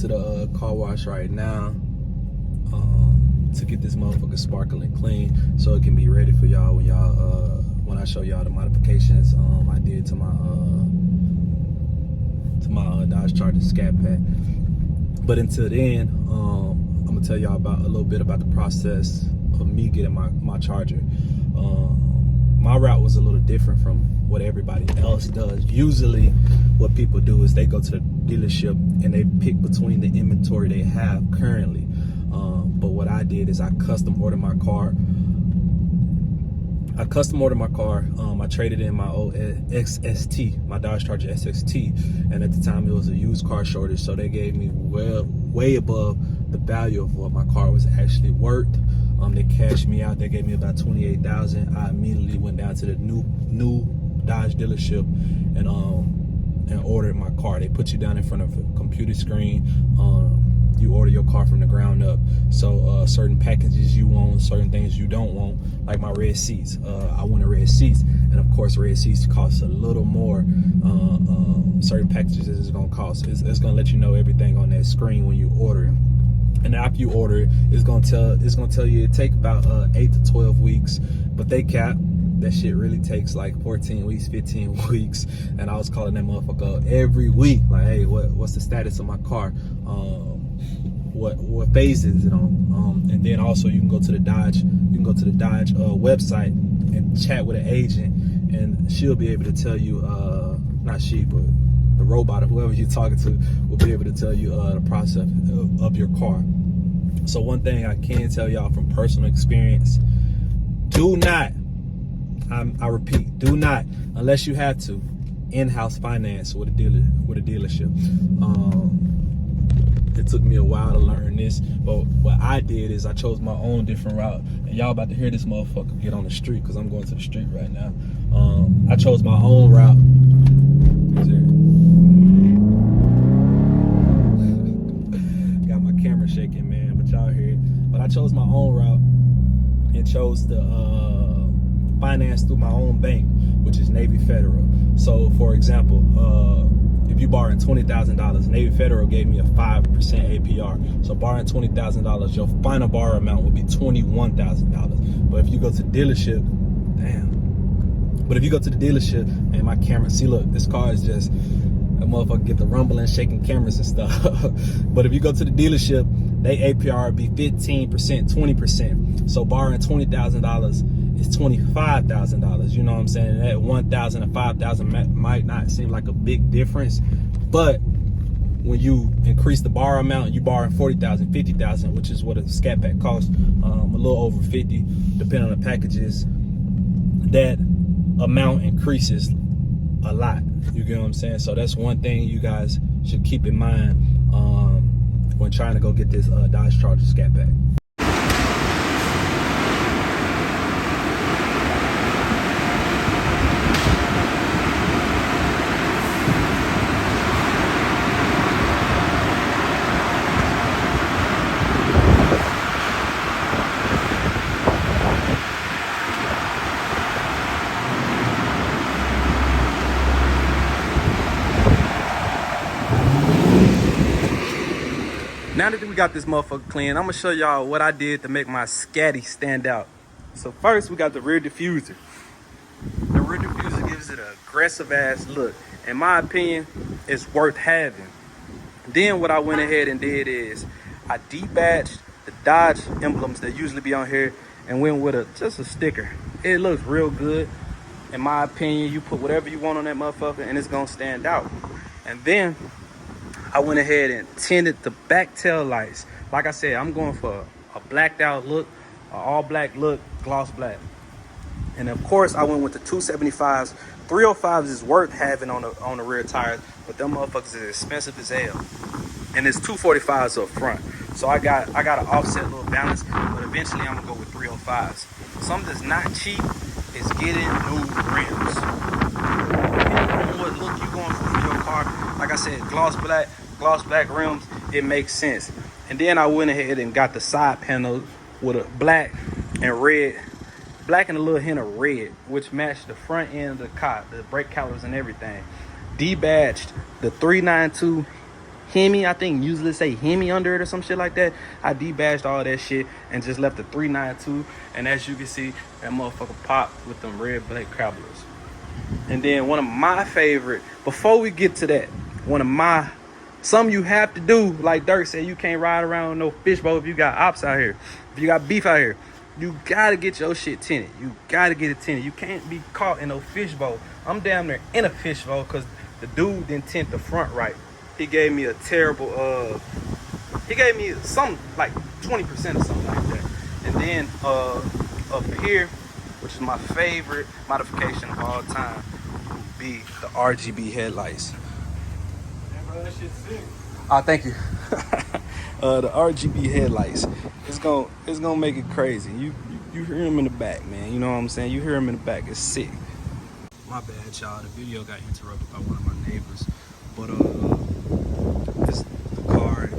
to the car wash right now to get this motherfucker sparkling clean so it can be ready for y'all when I show y'all the modifications I did to my Dodge Charger Scat pack. But until then, I'm gonna tell y'all a little bit about the process of me getting my charger. My route was a little different from what everybody else does. Usually what people do is they go to the dealership and they pick between the inventory they have currently. But what I did is I custom ordered my car. I traded in my old XST, my Dodge Charger SXT, and at the time it was a used car shortage, so they gave me way above the value of what my car was actually worth. They cashed me out. They gave me about $28,000. I immediately went down to the new Dodge dealership and ordered my car. They put you down in front of a computer screen. You order your car from the ground up. So certain packages you want, certain things you don't want, like my red seats. I wanted red seats, and of course red seats cost a little more. Certain packages is gonna cost. It's gonna let you know everything on that screen when you order it. And after you order it, it's gonna tell you it take about 8 to 12 weeks, but they cap. That shit really takes like 14 weeks, 15 weeks. And I was calling that motherfucker up every week, like, hey, what's the status of my car? What phase is it on? And then also you can go to the Dodge website and chat with an agent, and she'll be able to tell you, not she, but the robot or whoever you're talking to will be able to tell you the process of your car. So one thing I can tell y'all from personal experience: do not, I repeat, do not, unless you have to, in-house finance with a dealership. It took me a while to learn this, but what I did is I chose my own different route. And y'all about to hear this motherfucker get on the street, because I'm going to the street right now. I chose my own route. Got my camera shaking, man, but y'all hear it. But I chose my own route and chose to finance through my own bank, which is Navy Federal. So for example, if you borrowing $20,000, Navy Federal gave me a 5% APR. So borrowing $20,000, your final borrow amount would be $21,000. But if you go to the dealership, and my camera, see, look, this car is just, a motherfucker get the rumbling, shaking cameras and stuff. But if you go to the dealership, they APR would be 15%, 20%. So borrowing $20,000 is $25,000. You know what I'm saying? That $1,000 and $5,000 might not seem like a big difference, but when you increase the borrow amount, you borrow $40,000, $50,000, which is what a Scat pack costs, a little over $50, depending on the packages. That amount increases a lot. You get what I'm saying? So that's one thing you guys should keep in mind when trying to go get this Dodge Charger Scat pack. Now that we got this motherfucker clean, I'm gonna show y'all what I did to make my Scatty stand out. So first, we got the rear diffuser. The rear diffuser gives it an aggressive ass look. In my opinion, it's worth having. Then what I went ahead and did is I debadged the Dodge emblems that usually be on here and went with just a sticker. It looks real good. In my opinion, you put whatever you want on that motherfucker and it's gonna stand out. And then I went ahead and tinted the back tail lights. Like I said, I'm going for a blacked out look, an all black look, gloss black. And of course, I went with the 275s. 305s is worth having on the rear tires, but them motherfuckers is expensive as hell. And it's 245s up front. So I got an offset little balance, but eventually I'm gonna go with 305s. Something that's not cheap is getting new rims. Depending on what look you going for your car, like I said, gloss black rims, it makes sense. And then I went ahead and got the side panels with a black and red, black and a little hint of red, which matched the front end of the car, the brake calipers and everything. Debadged the 392 Hemi, I think usually say Hemi under it or some shit like that. I debashed all that shit and just left the 392. And as you can see, that motherfucker popped with them red Blake Cobblers. And then one of my favorite, before we get to that, something you have to do, like Dirk said, you can't ride around with no fishbowl if you got ops out here. If you got beef out here, you gotta get your shit tinted. You gotta get it tinted. You can't be caught in no fishbowl. I'm damn near in a fishbowl because the dude didn't tint the front right. He gave me a terrible, he gave me something like 20% or something like that. And then up here, which is my favorite modification of all time, would be the RGB headlights. That shit's sick. Thank you. The RGB headlights, it's gonna make it crazy. You hear them in the back, man. You know what I'm saying? You hear them in the back. It's sick. My bad, y'all. The video got interrupted by one of my neighbors, but the car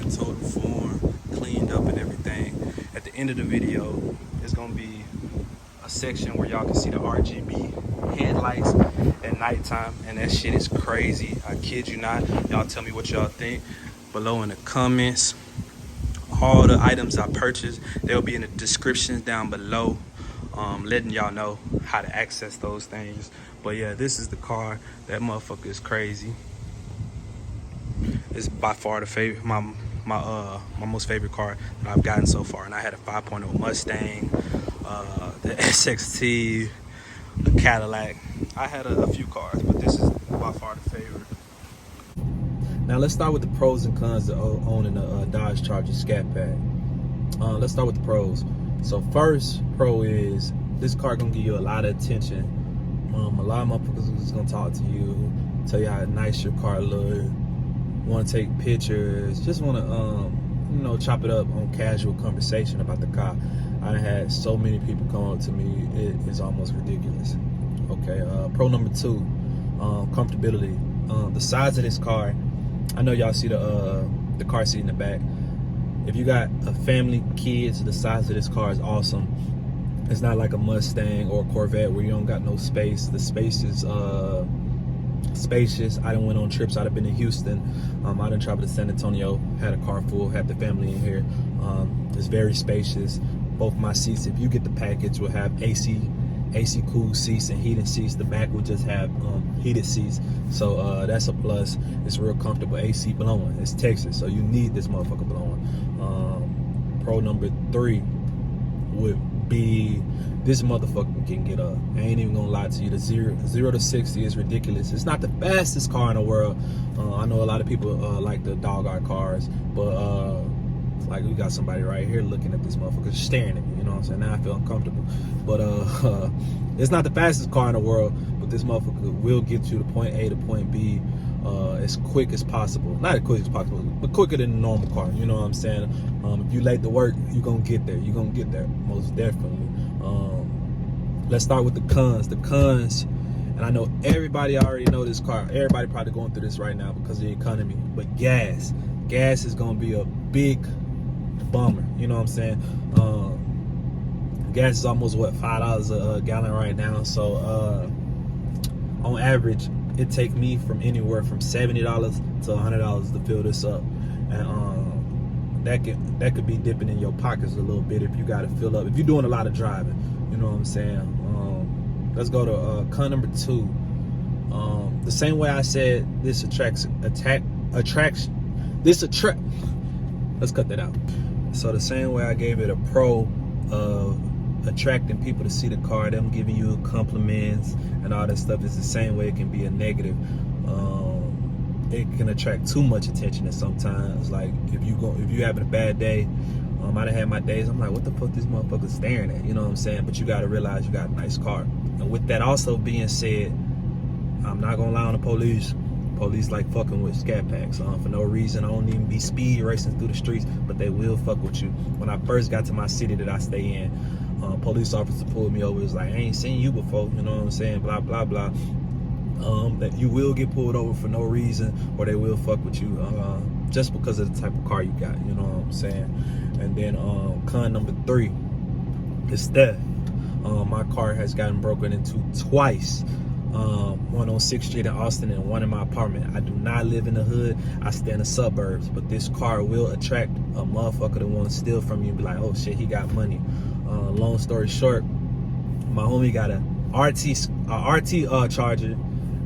in total form, cleaned up and everything. At the end of the video, it's gonna be a section where y'all can see the RGB headlights at nighttime, and that shit is crazy. I kid you not. Y'all tell me what y'all think below in the comments. All the items I purchased, they'll be in the descriptions down below, letting y'all know how to access those things. But yeah, this is the car. That motherfucker is crazy. It's by far the favorite, my most favorite car that I've gotten so far. And I had a 5.0 Mustang, the SXT, a Cadillac. I had a few cars, but this is by far the favorite. Now let's start with the pros and cons of owning a Dodge Charger Scat pack. Let's start with the pros. So first pro is this car gonna give you a lot of attention. A lot of motherfuckers is gonna talk to you, tell you how nice your car look, want to take pictures, just want to chop it up on casual conversation about the car. I had so many people come up to me, it is almost ridiculous. Okay, pro number two, comfortability. The size of this car, I know y'all see the car seat in the back. If you got a family, kids, the size of this car is awesome. It's not like a Mustang or a Corvette where you don't got no space. The space is spacious. I done went on trips. I've been in Houston. I done traveled to San Antonio, had a car full, had the family in here. It's very spacious. Both my seats, if you get the package, will have AC cool seats and heated seats. The back will just have heated seats, so that's a plus. It's real comfortable. AC blowing. It's Texas, so you need this motherfucker blowing. Pro number three would be this motherfucker can get up. I ain't even gonna lie to you. The 0 to 60 is ridiculous. It's not the fastest car in the world. I know a lot of people like the dog art cars, but like we got somebody right here looking at this motherfucker, staring at me, you know what I'm saying? Now I feel uncomfortable. But it's not the fastest car in the world, but this motherfucker will get you to point A to point B as quick as possible. Not as quick as possible, but quicker than a normal car, you know what I'm saying? If you late to work, you're gonna get there. You're gonna get there, most definitely. Let's start with the cons. The cons, and I know everybody already know this car. Everybody probably going through this right now because of the economy, but gas is gonna be a big bummer, you know what I'm saying? Gas is almost what, $5 a gallon right now. So on average, it take me from anywhere from $70 to $100 to fill this up, and that could be dipping in your pockets a little bit if you got to fill up, if you're doing a lot of driving, you know what I'm saying? Let's go to con number two. The same way I said this let's cut that out. So the same way I gave it a pro of attracting people to see the car, them giving you compliments and all that stuff, is the same way it can be a negative. It can attract too much attention, and sometimes, like, if you having a bad day, I done had my days, I'm like, what the fuck this motherfucker staring at, you know what I'm saying? But you gotta realize you got a nice car. And with that also being said, I'm not gonna lie on the police. Police like fucking with Scat packs for no reason. I don't even be speed racing through the streets, but they will fuck with you. When I first got to my city that I stay in, police officer pulled me over. It was like, I ain't seen you before, you know what I'm saying? Blah blah blah. That you will get pulled over for no reason, or they will fuck with you just because of the type of car you got, you know what I'm saying? And then con number three is theft. My car has gotten broken into twice. one on 6th Street in Austin and one in my apartment. I do not live in the hood. I stay in the suburbs, but this car will attract a motherfucker that want to steal from you and be like, oh shit, he got money. Long story short, my homie got a RT Charger.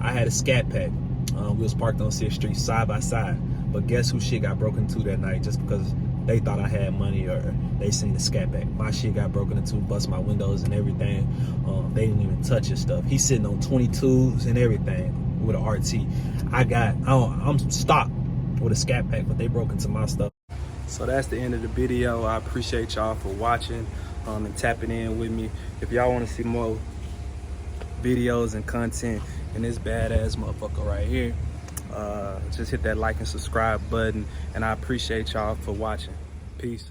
I had a Scat pack. We was parked on 6th Street side by side. But guess who shit got broken into that night just because they thought I had money or they seen the Scat pack. My shit got broken into, bust my windows and everything. They didn't even touch his stuff. He's sitting on 22s and everything with an RT. I'm stopped with a Scat pack, but they broke into my stuff. So that's the end of the video. I appreciate y'all for watching and tapping in with me. If y'all want to see more videos and content in this badass motherfucker right here, just hit that like and subscribe button, and I appreciate y'all for watching. Peace.